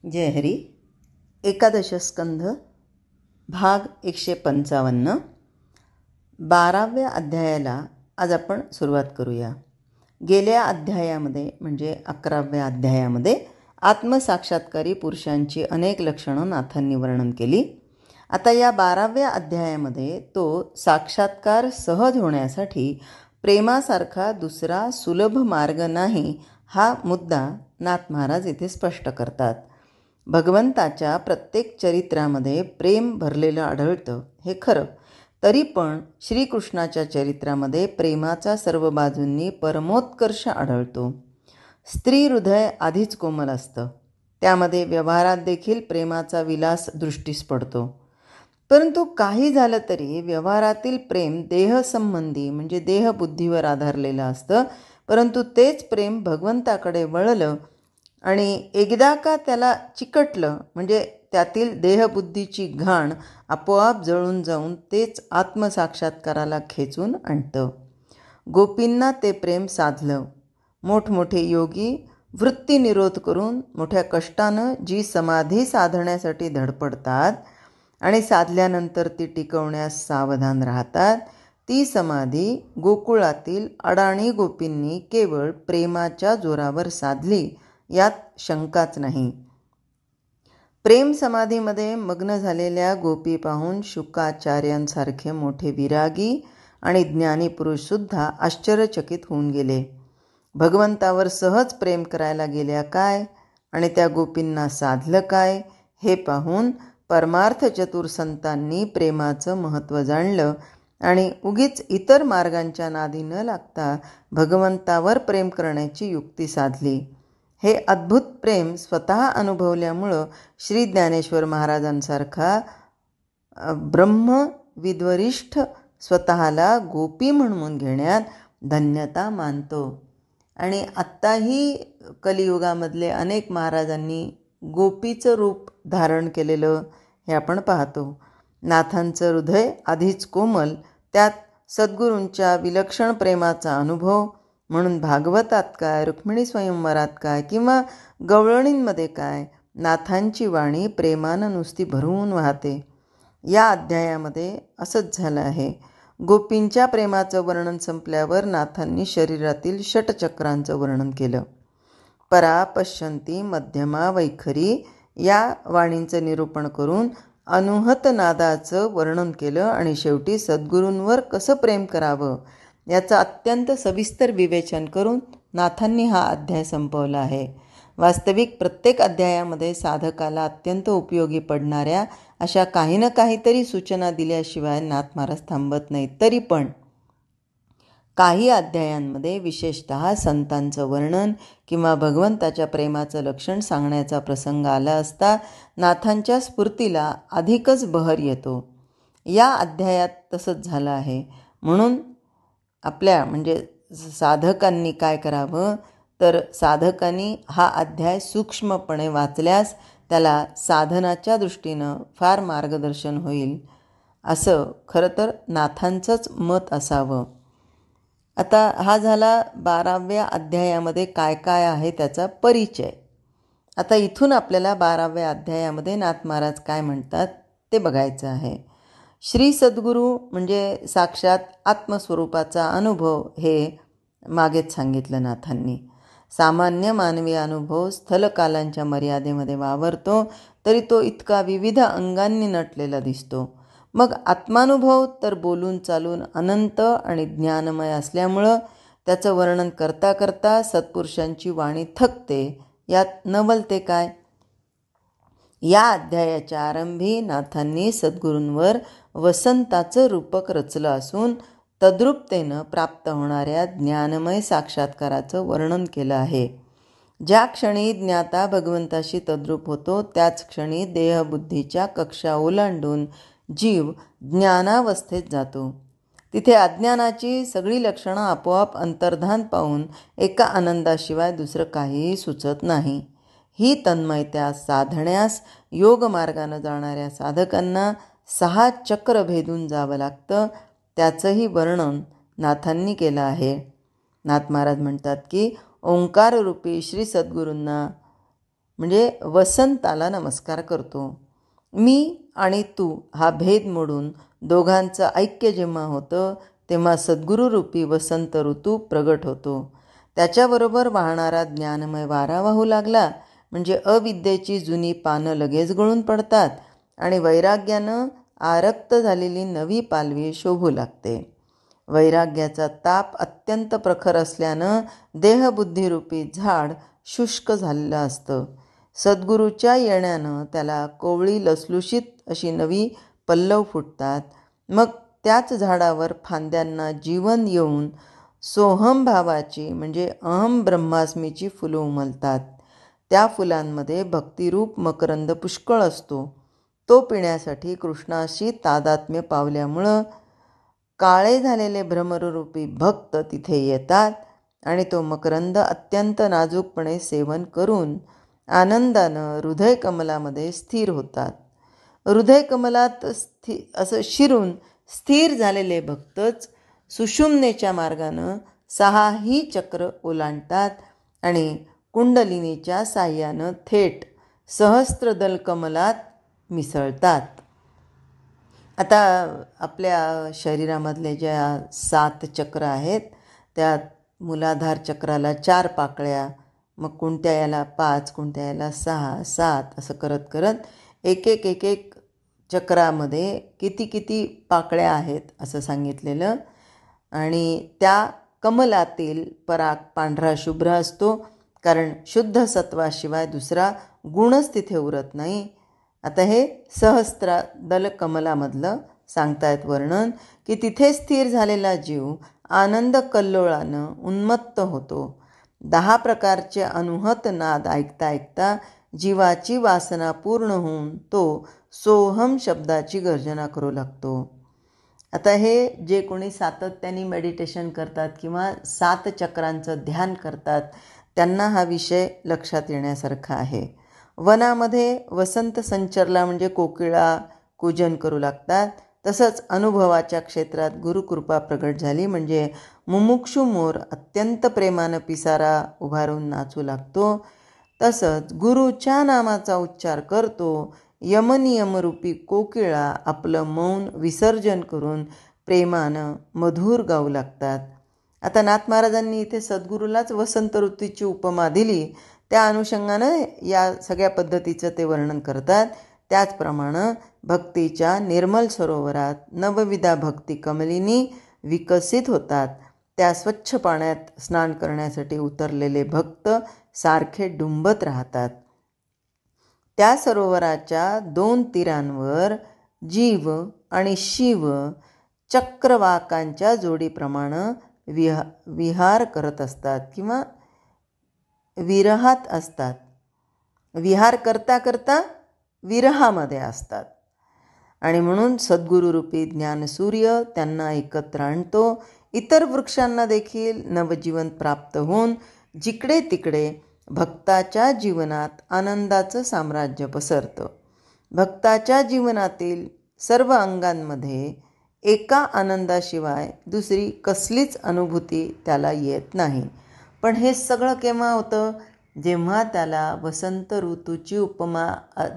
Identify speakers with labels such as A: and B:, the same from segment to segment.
A: जय हरी. एकादश स्कंध भाग 155. 12व्या अध्यायाला आज आपण सुरुवात करूया. गेल्या अध्यायामध्ये म्हणजे 11व्या अध्यायामध्ये आत्मसाक्षात्कारी पुरुषांची अनेक लक्षणं नाथांनी वर्णन केली. आता या 12व्या अध्यायामध्ये तो साक्षात्कार सहज होण्यासाठी प्रेमासारखा दुसरा सुलभ मार्ग नाही हा मुद्दा नाथ महाराज इथे स्पष्ट करतात. भगवंताच्या प्रत्येक चरित्रामध्ये प्रेम भरलेलं आढळतं हे खरं, तरी पण श्रीकृष्णाच्या चरित्रामध्ये प्रेमाचा सर्व बाजूंनी परमोत्कर्ष आढळतो. स्त्री हृदय आधीच कोमल असतं, त्यामध्ये व्यवहारात देखील प्रेमाचा विलास दृष्टीस पडतो. परंतु काही झालं तरी व्यवहारातील प्रेम देहसंबंधी म्हणजे देहबुद्धीवर आधारलेलं असतं. परंतु तेच प्रेम भगवंताकडे वळलं आणि एकदा का त्याला चिकटलं म्हणजे त्यातील देहबुद्धीची घाण आपोआप जळून जाऊन तेच आत्मसाक्षात्काराला खेचून आणतं. गोपींना ते प्रेम साधलं. मोठमोठे योगी वृत्तीनिरोध करून मोठ्या कष्टानं जी समाधी साधण्यासाठी धडपडतात आणि साधल्यानंतर ती टिकवण्यास सावधान राहतात, ती समाधी गोकुळातील अडाणी गोपींनी केवळ प्रेमाच्या जोरावर साधली यात शंकाच नाही. प्रेम समाधीमध्ये मग्न झालेल्या गोपी पाहून शुकाचार्यांसारखे मोठे विरागी आणि ज्ञानी पुरुषसुद्धा आश्चर्यचकित होऊन गेले. भगवंतावर सहज प्रेम करायला गेल्या काय आणि त्या गोपींना साधलं काय हे पाहून परमार्थ चतुर संतांनी प्रेमाचं महत्त्व जाणलं आणि उगीच इतर मार्गांच्या नादी न लागता भगवंतावर प्रेम करण्याची युक्ती साधली. हे अद्भुत प्रेम स्वतः अनुभवल्यामुळं श्री ज्ञानेश्वर महाराजांसारखा ब्रह्मविद्वरिष्ठ स्वतःला गोपी म्हणून घेण्यात धन्यता मानतो. आणि आत्ताही कलियुगामधले अनेक महाराजांनी गोपीचं रूप धारण केलेलं हे आपण पाहतो. नाथांचं हृदय आधीच कोमल, त्यात सद्गुरूंच्या विलक्षण प्रेमाचा अनुभव, म्हणून भागवतात काय, रुक्मिणी स्वयंवरात काय किंवा गवळणींमध्ये काय, नाथांची वाणी प्रेमानं नुसती भरून वाहते. या अध्यायामध्ये असंच झालं आहे. गोपींच्या प्रेमाचं वर्णन संपल्यावर नाथांनी शरीरातील षटचक्रांचं वर्णन केलं. परा, पश्यंती, मध्यमा, वैखरी या वाणींचं निरूपण करून अनुहत नादाचं वर्णन केलं आणि शेवटी सद्गुरूंवर कसं प्रेम करावं याचं अत्यंत सविस्तर विवेचन करून नाथांनी हा अध्याय संपवला आहे. वास्तविक प्रत्येक अध्यायामध्ये साधकाला अत्यंत उपयोगी पडणाऱ्या अशा काही ना काहीतरी सूचना दिल्याशिवाय नाथ महाराज थांबत नाहीत. तरी पण काही अध्यायांमध्ये विशेषतः संतांचं वर्णन किंवा भगवंताच्या प्रेमाचं लक्षण सांगण्याचा प्रसंग आला असता नाथांच्या स्फूर्तीला अधिकच बहर येतो. या अध्यायात तसंच झालं आहे. म्हणून आपल्या म्हणजे साधकांनी काय करावं तर साधकांनी हा अध्याय सूक्ष्मपणे वाचल्यास त्याला साधनाच्या दृष्टीनं फार मार्गदर्शन होईल असं खरं तर नाथांचंच मत असावं. आता हा झाला 12व्या अध्यायामध्ये काय काय आहे त्याचा परिचय. आता इथून आपल्याला 12व्या अध्यायामध्ये नाथ महाराज काय म्हणतात ते बघायचं आहे. श्री सद्गुरू म्हणजे साक्षात आत्मस्वरूपाचा अनुभव हे मागेच सांगितलं नाथांनी. सामान्य मानवी अनुभव स्थलकालांच्या मर्यादेमध्ये वावरतो, तरी तो इतका विविध अंगांनी नटलेला दिसतो. मग आत्मानुभव तर बोलून चालून अनंत आणि ज्ञानमय असल्यामुळं त्याचं वर्णन करता करता सत्पुरुषांची वाणी थकते. यात नवलते काय. या अध्यायाच्या आरंभी नाथांनी सद्गुरूंवर वसंताचं रूपक रचलं असून तद्रूपतेनं प्राप्त होणाऱ्या ज्ञानमय साक्षात्काराचं वर्णन केलं आहे. ज्या क्षणी ज्ञाता भगवंताशी तद्रूप होतो त्याच क्षणी देहबुद्धीच्या कक्षा ओलांडून जीव ज्ञानावस्थेत जातो. तिथे अज्ञानाची सगळी लक्षणं आपोआप अंतर्धान पाहून एका आनंदाशिवाय दुसरं काहीही सुचत नाही. ही तन्मयता साधण्यास योगमार्गानं जाणाऱ्या साधकांना 6 चक्र भेदून जावं लागतं. त्याचंही वर्णन नाथांनी केलं आहे. नाथ महाराज म्हणतात की ओंकाररूपी श्री सद्गुरूंना म्हणजे वसंताला नमस्कार करतो. मी आणि तू हा भेद मोडून दोघांचं ऐक्य जेव्हा होतं तेव्हा सद्गुरूरूपी वसंत ऋतू प्रगट होतो. त्याच्याबरोबर वाहणारा ज्ञानमय वारा वाहू लागला म्हणजे अविद्येची जुनी पानं लगेच गळून पडतात आणि वैराग्यानं आरक्त झालेली नवी पालवी शोभू लागते. वैराग्याचा ताप अत्यंत प्रखर असल्यानं देहबुद्धीरूपी झाड शुष्क झालेलं असतं. सद्गुरूच्या येण्यानं त्याला कोवळी लसलुशीत अशी नवी पल्लव फुटतात. मग त्याच झाडावर फांद्यांना जीवन येऊन सोहम भावाची म्हणजे अहम ब्रह्मास्मीची फुलं उमलतात. त्या फुलांमध्ये भक्तिरूप मकरंद पुष्कळ असतो. तो पिण्यासाठी कृष्णाशी तादात्म्य पावल्यामुळं काळे झालेले भ्रमररूपी भक्त तिथे येतात आणि तो मकरंद अत्यंत नाजूकपणे सेवन करून आनंदानं हृदयकमलामध्ये स्थिर होतात. हृदयकमलात असं शिरून स्थिर झालेले भक्तच सुषुम्नेच्या मार्गानं 6ही चक्र ओलांडतात आणि कुंडलिनीच्या साह्यानं थेट सहस्त्रदल कमलात मिसळतात. आता आपल्या शरीरामधले ज्या 7 चक्र आहेत त्यात मूलाधार चक्राला 4 पाकळ्या, मग कोणत्या याला 5, कोणत्या याला 6, 7 असं करत करत एक एक चक्रामध्ये किती पाकळ्या आहेत असं सांगितलेलं. आणि त्या कमलातील पराग पांढरा शुभ्र असतो, कारण शुद्ध सत्वाशिवाय दुसरा गुणच तिथे उरत नाही. आता हे सहस्त्रदल कमलामधलं सांगतायत वर्णन की तिथे स्थिर झालेला जीव आनंद कल्लोळानं उन्मत्त होतो. 10 प्रकारचे अनुहत नाद ऐकता ऐकता जीवाची वासना पूर्ण होऊन तो सोहम शब्दाची गर्जना करू लागतो. आता हे जे कोणी सातत्याने मेडिटेशन करतात किंवा 7 चक्रांचं ध्यान करतात त्यांना हा विषय लक्षात येण्यासारखा आहे. वनामध्ये वसंत संचरला म्हणजे कोकिळा कूजन करू लागतात. तसंच अनुभवाच्या क्षेत्रात गुरुकृपा प्रगट झाली म्हणजे मुमुक्षू मोर अत्यंत प्रेमानं पिसारा उभारून नाचू लागतो. तसंच गुरुच्या नामाचा उच्चार करतो यमनियमरूपी कोकिळा आपलं मौन विसर्जन करून प्रेमानं मधुर गाऊ लागतात. आता नाथ महाराजांनी इथे सद्गुरूलाच वसंत ऋतूची उपमा दिली. त्या अनुषंगानं या सगळ्या पद्धतीचं ते वर्णन करतात. त्याचप्रमाणे भक्तीच्या निर्मल सरोवरात नवविधा भक्ती कमलिनी विकसित होतात. त्या स्वच्छ पाण्यात स्नान करण्यासाठी उतरलेले भक्त सारखे डुंबत राहतात. त्या सरोवराच्या 2 तीरांवर जीव आणि शिव चक्रवाकांच्या जोडीप्रमाणे विहार करत असतात किंवा विरहात असतात. विहार करता करता विरहामध्ये असतात आणि म्हणून सद्गुरूरूपी ज्ञानसूर्य त्यांना एकत्र आणतो. इतर वृक्षांना देखील नवजीवन प्राप्त होऊन जिकडे तिकडे भक्ताच्या जीवनात आनंदाचं साम्राज्य पसरतं. भक्ताच्या जीवनातील सर्व अंगांमध्ये एका आनंदाशिवाय दुसरी कसलीच अनुभूती त्याला येत नाही. पण हे सगळं केव्हा होतं? जेव्हा त्याला वसंत ऋतूची उपमा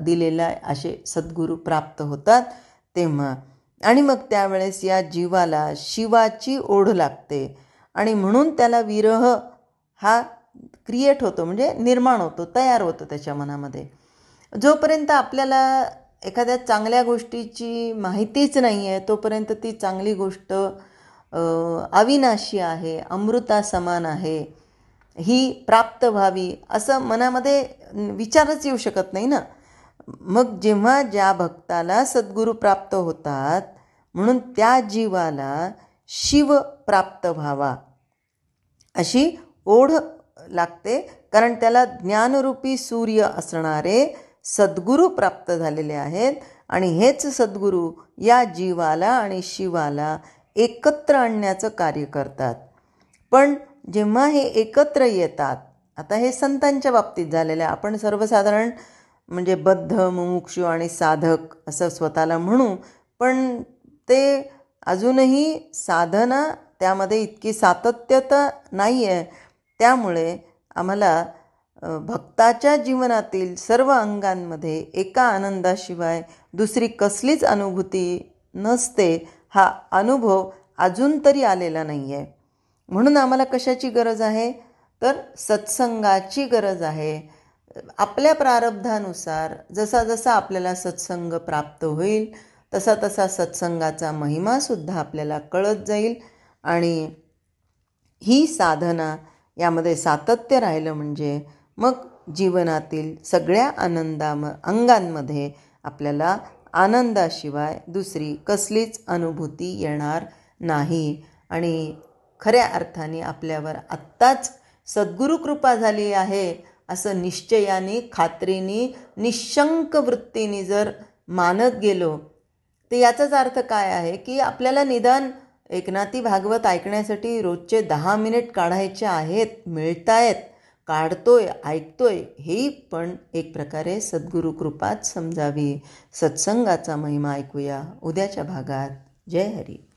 A: दिलेला असे सद्गुरू प्राप्त होतात तेव्हा. आणि मग त्यावेळेस या जीवाला शिवाची ओढ लागते आणि म्हणून त्याला विरह हा क्रिएट होतो म्हणजे निर्माण होतो, तयार होतो त्याच्या मनामध्ये. जोपर्यंत आपल्याला एखाद्या चांगल्या गोष्टीची माहितीच नाही आहे तोपर्यंत ती चांगली गोष्ट अविनाशी आहे, अमृता समान आहे, ही प्राप्त व्हावी असं मनामध्ये विचारच येऊ शकत नाही ना. मग जेव्हा ज्या भक्ताला सद्गुरू प्राप्त होतात म्हणून त्या जीवाला शिव प्राप्त व्हावा अशी ओढ लागते, कारण त्याला ज्ञानरूपी सूर्य असणारे सद्गुरू प्राप्त झालेले आहेत आणि हेच सद्गुरू या जीवाला आणि शिवाला एकत्र आणण्याचं कार्य करतात. पण जेव्हा हे एकत्र येतात, आता हे संतांच्या बाबतीत झालेलं आहे. आपण सर्वसाधारण म्हणजे बद्ध, मुमुक्षू आणि साधक असं स्वतःला म्हणू, पण ते अजूनही साधना त्यामध्ये इतकी सातत्यता नाही आहे. त्यामुळे आम्हाला भक्ताच्या जीवनातील सर्व अंगांमध्ये एका आनंदाशिवाय दुसरी कसलीच अनुभूती नसते, हा अनुभव अजून तरी आलेला नाही आहे. म्हणून आम्हाला कशाची गरज आहे? तर सत्संगाची गरज आहे. आपल्या प्रारब्धानुसार जसा जसा आपल्याला सत्संग प्राप्त होईल तसा तसा सत्संगाचा महिमासुद्धा आपल्याला कळत जाईल. आणि ही साधना, यामध्ये सातत्य राहिलं म्हणजे मग जीवनातील सगळ्या अंगांमध्ये आपल्याला आनंदाशिवाय दुसरी कसलीच अनुभूती येणार नाही. आणि खऱ्या अर्थाने आपल्यावर आत्ताच सद्गुरू कृपा झाली आहे असं निश्चयाने, खात्रीने, निशंक वृत्तीने जर मानत गेलो तर याचाच अर्थ काय आहे की आपल्याला निदान एकनाथी भागवत ऐकण्यासाठी रोजचे 10 मिनिट काढायचे आहेत, मिळतायत, काढतोय, ऐकतोय, हेही पण एक प्रकारे सद्गुरू कृपाच समजावी. सत्संगाचा महिमा ऐकूया उद्याच्या भागात. जय हरी.